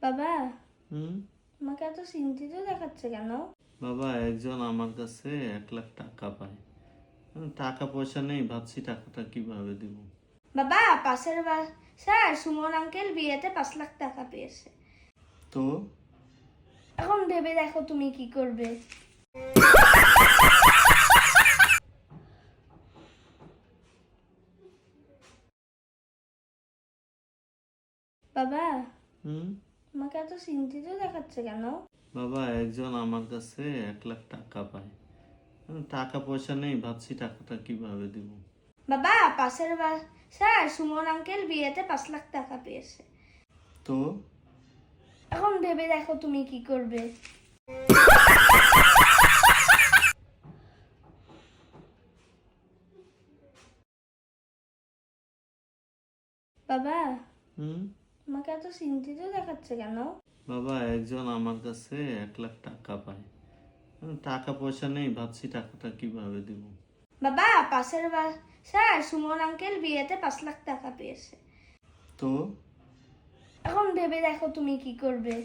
বাবা, হুম। তোমাকে এত চিন্তিত দেখাচ্ছে কেন? বাবা, একজন আমার কাছে 1 লাখ টাকা পায়। টাকা পয়সা নেই, ভাবছি টাকাটা কিভাবে দিব। বাবা, পাশের বাসার সুমন আঙ্কেল বিয়েতে 5 লাখ টাকা পেয়েছে। তো এখন ভেবে দেখো তুমি কি করবে। বাবা, হুম। তোমাকে এত চিন্তিত দেখাচ্ছে কেন? বাবা, একজন আমার কাছে 1 লাখ টাকা পায়। টাকা পয়সা নেই, ভাবছি টাকাটা কিভাবে দিব। বাবা, পাশের বাসার সুমন আঙ্কেল বিয়েতে 5 লাখ টাকা পেয়েছে। তো এখন ভেবে দেখো তুমি কি করবে। বাবা, হুম। তোমাকে এত চিন্তিত দেখাচ্ছে কেন? বাবা, একজন আমার কাছে 1 লাখ টাকা পায়। টাকা পয়সা নেই, ভাবছি টাকাটা কিভাবে দিব। বাবা, পাশের বাসার সুমন আঙ্কেল বিয়েতে 5 লাখ টাকা পেয়েছে। তো এখন ভেবে দেখো তুমি কি করবে।